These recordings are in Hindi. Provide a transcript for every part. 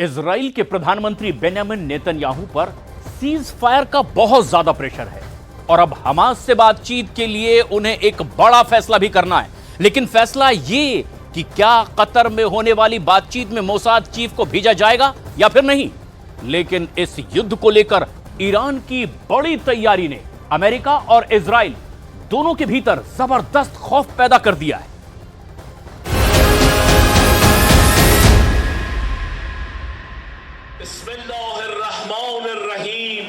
इजराइल के प्रधानमंत्री बेंजामिन नेतन्याहू पर सीज फायर का बहुत ज्यादा प्रेशर है और अब हमास से बातचीत के लिए उन्हें एक बड़ा फैसला भी करना है। लेकिन फैसला ये कि क्या कतर में होने वाली बातचीत में मोसाद चीफ को भेजा जाएगा या फिर नहीं। लेकिन इस युद्ध को लेकर ईरान की बड़ी तैयारी ने अमेरिका और इजराइल दोनों के भीतर जबरदस्त खौफ पैदा कर दिया है। बिस्मिल्लाहिर्रहमानिर्रहीम,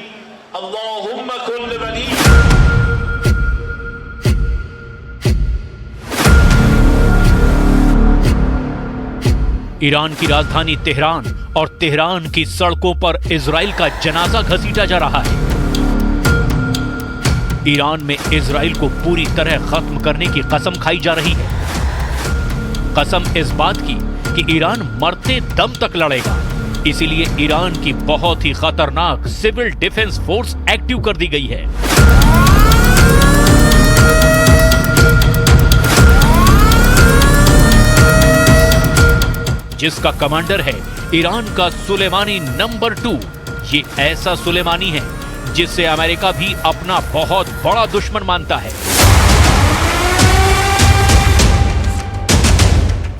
अल्लाहुम्मा कुल्ल वली। ईरान की राजधानी तेहरान और तेहरान की सड़कों पर इजराइल का जनाजा घसीटा जा रहा है। ईरान में इजराइल को पूरी तरह खत्म करने की कसम खाई जा रही है। कसम इस बात की कि ईरान मरते दम तक लड़ेगा। इसीलिए ईरान की बहुत ही खतरनाक सिविल डिफेंस फोर्स एक्टिव कर दी गई है। जिसका कमांडर है ईरान का सुलेमानी नंबर 2। ये ऐसा सुलेमानी है जिसे अमेरिका भी अपना बहुत बड़ा दुश्मन मानता है।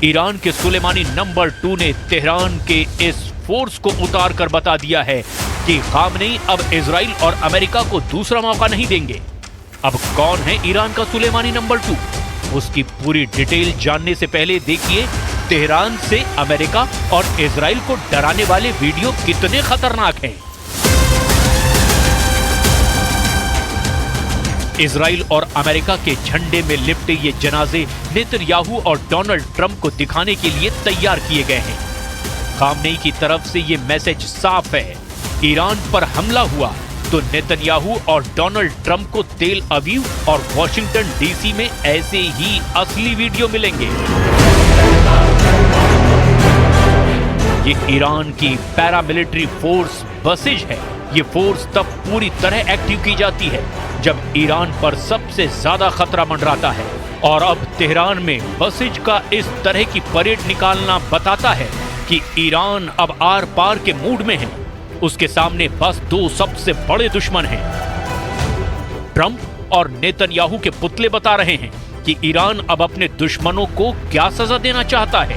ईरान के सुलेमानी नंबर 2 ने तेहरान के इस फोर्स को उतार कर बता दिया है कि खामनेई अब इजराइल और अमेरिका को दूसरा मौका नहीं देंगे। अब कौन है ईरान का सुलेमानी नंबर 2? उसकी पूरी डिटेल जानने से पहले देखिए तेहरान से अमेरिका और इजराइल को डराने वाले वीडियो कितने खतरनाक हैं। इजराइल और अमेरिका के झंडे में लिपटे ये जनाजे नेतन्याहू और डोनाल्ड ट्रंप को दिखाने के लिए तैयार किए गए हैं। खामनेई की तरफ से ये मैसेज साफ है, ईरान पर हमला हुआ तो नेतन्याहू और डोनाल्ड ट्रंप को तेल अवीव और वॉशिंगटन डीसी में ऐसे ही असली वीडियो मिलेंगे। ये ईरान की पैरामिलिट्री फोर्स बसिज है। ये फोर्स तब पूरी तरह एक्टिव की जाती है जब ईरान पर सबसे ज्यादा खतरा मंडराता है। और अब तेहरान में बसिज का इस तरह की परेड निकालना बताता है कि ईरान अब आर पार के मूड में है। उसके सामने बस दो सबसे बड़े दुश्मन हैं। ट्रंप और नेतन्याहू के पुतले बता रहे हैं कि ईरान अब अपने दुश्मनों को क्या सजा देना चाहता है।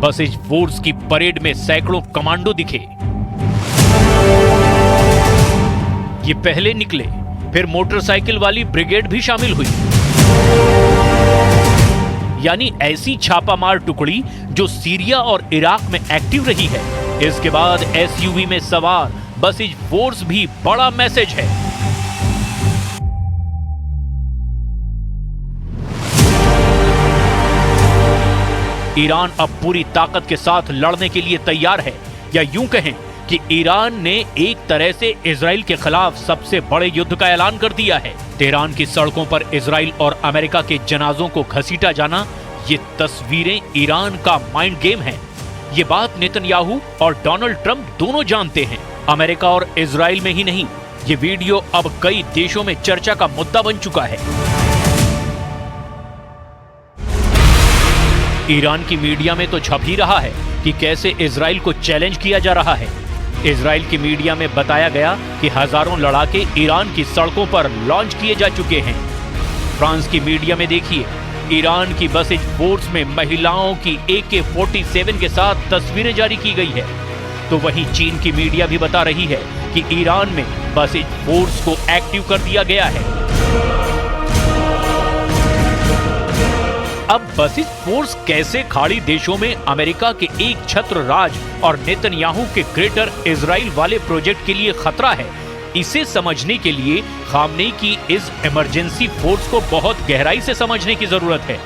बसिज फोर्स की परेड में सैकड़ों कमांडो दिखे। ये पहले निकले, फिर मोटरसाइकिल वाली ब्रिगेड भी शामिल हुई। यानी ऐसी छापामार टुकड़ी जो सीरिया और इराक में एक्टिव रही है। इसके बाद एसयूवी में सवार बसिज फोर्स भी बड़ा मैसेज है। ईरान अब पूरी ताकत के साथ लड़ने के लिए तैयार है, या यूं कहें कि ईरान ने एक तरह से इजराइल के खिलाफ सबसे बड़े युद्ध का ऐलान कर दिया है। तेहरान की सड़कों पर इजराइल और अमेरिका के जनाजों को घसीटा जाना, ये तस्वीरें ईरान का माइंड गेम है। ये बात नेतन्याहू और डोनाल्ड ट्रंप दोनों जानते हैं। अमेरिका और इजराइल में ही नहीं, ये वीडियो अब कई देशों में चर्चा का मुद्दा बन चुका है। ईरान की मीडिया में तो छप ही रहा है कि कैसे इजराइल को चैलेंज किया जा रहा है। इजराइल की मीडिया में बताया गया कि हजारों लड़ाके ईरान की सड़कों पर लॉन्च किए जा चुके हैं। फ्रांस की मीडिया में देखिए, ईरान की बसिज फोर्स में महिलाओं की AK-47 के साथ तस्वीरें जारी की गई है। तो वहीं चीन की मीडिया भी बता रही है कि ईरान में बसिज फोर्स को एक्टिव कर दिया गया है। अब बसिज फोर्स कैसे खाड़ी देशों में अमेरिका के एक छत्र राज और नेतन्याहू के ग्रेटर इजराइल वाले प्रोजेक्ट के लिए खतरा है, इसे समझने के लिए खामनेई की इस इमरजेंसी फोर्स को बहुत गहराई से समझने की जरूरत है।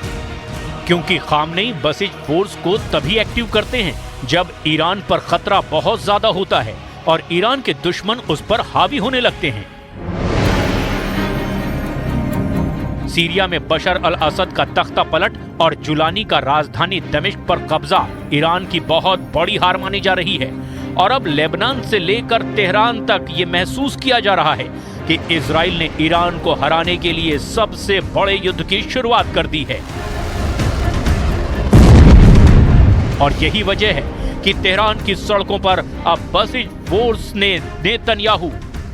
क्योंकि खामनेई बसिज फोर्स को तभी एक्टिव करते हैं जब ईरान पर खतरा बहुत ज्यादा होता है और ईरान के दुश्मन उस पर हावी होने लगते हैं। सीरिया में बशर अल असद का तख्ता पलट और जुलानी का राजधानी दमिश्क पर कब्जा ईरान की बहुत बड़ी हार मानी जा रही है। और अब लेबनान से लेकर तेहरान तक ये महसूस किया जा रहा है कि इजराइल ने ईरान को हराने के लिए सबसे बड़े युद्ध की शुरुआत कर दी है। और यही वजह है कि तेहरान की सड़कों पर अब बसीज फोर्स ने नेतन्याहू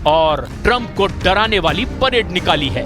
और ट्रंप को डराने वाली परेड निकाली है।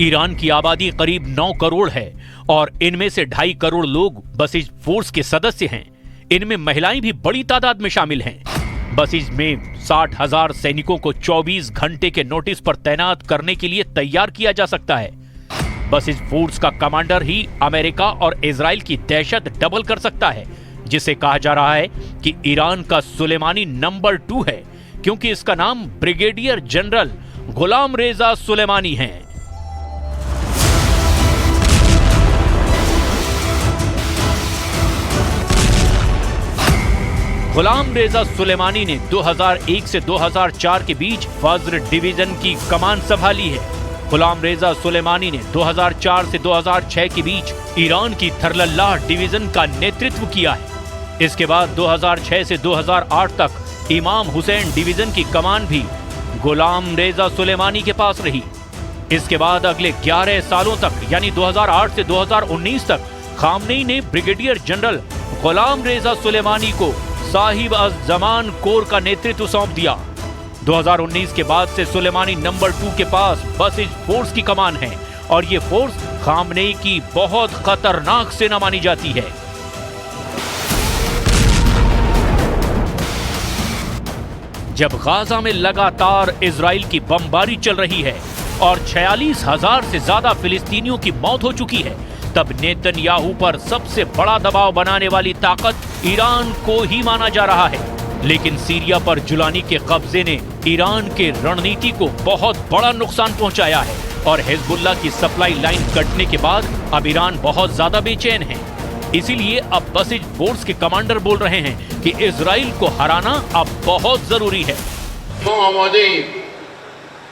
ईरान की आबादी करीब 9 करोड़ है और इनमें से 2.5 करोड़ लोग बसीज फोर्स के सदस्य हैं। इनमें महिलाएं भी बड़ी तादाद में शामिल हैं। बसीज में 60,000 सैनिकों को 24 घंटे के नोटिस पर तैनात करने के लिए तैयार किया जा सकता है। बसीज फोर्स का कमांडर ही अमेरिका और इजराइल की दहशत डबल कर सकता है, जिसे कहा जा रहा है कि ईरान का सुलेमानी नंबर 2 है, क्योंकि इसका नाम ब्रिगेडियर जनरल गुलाम रेजा सुलेमानी है। गुलाम रेजा सुलेमानी ने 2001 से 2004 के बीच वज्र डिवीजन की कमान संभाली है। गुलाम रेजा सुलेमानी ने 2004 से 2006 के बीच ईरान की थरलल्लाह डिवीजन का नेतृत्व किया है। इसके बाद 2006 से 2008 तक इमाम हुसैन डिवीजन की कमान भी गुलाम रेजा सुलेमानी के पास रही। इसके बाद अगले 11 सालों तक यानी 2008 से 2019 तक खामनेई ने ब्रिगेडियर जनरल गुलाम रेजा सुलेमानी को साहिब अज जमान कोर का नेतृत्व सौंप दिया। 2019 के बाद से सुलेमानी नंबर 2 के पास बसीज फोर्स की कमान है और ये फोर्स खामनेई की बहुत खतरनाक सेना मानी जाती है। जब गाजा में लगातार इजराइल की बमबारी चल रही है और 46,000 से ज्यादा फिलिस्तीनियों की मौत हो चुकी है, तब नेतन्याहू पर सबसे बड़ा दबाव बनाने वाली ताकत ईरान को ही माना जा रहा है। लेकिन सीरिया पर जुलानी के कब्जे ने ईरान के रणनीति को बहुत बड़ा नुकसान पहुंचाया है और हिजबुल्लाह की सप्लाई लाइन कटने के बाद अब ईरान बहुत ज्यादा बेचैन है। इसीलिए अब बसीज फोर्स के कमांडर बोल रहे हैं कि इजराइल को हराना अब बहुत जरूरी है।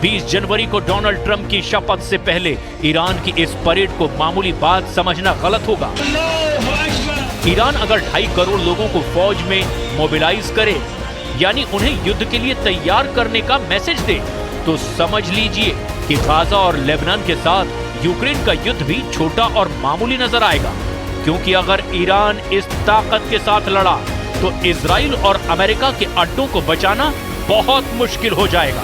20 जनवरी को डोनाल्ड ट्रंप की शपथ से पहले ईरान की इस परेड को मामूली बात समझना गलत होगा। ईरान अगर 2.5 करोड़ लोगों को फौज में मोबिलाइज करे, यानी उन्हें युद्ध के लिए तैयार करने का मैसेज दे, तो समझ लीजिए कि गाजा और लेबनान के साथ यूक्रेन का युद्ध भी छोटा और मामूली नजर आएगा। क्योंकि अगर ईरान इस ताकत के साथ लड़ा तो इजराइल और अमेरिका के अड्डों को बचाना बहुत मुश्किल हो जाएगा।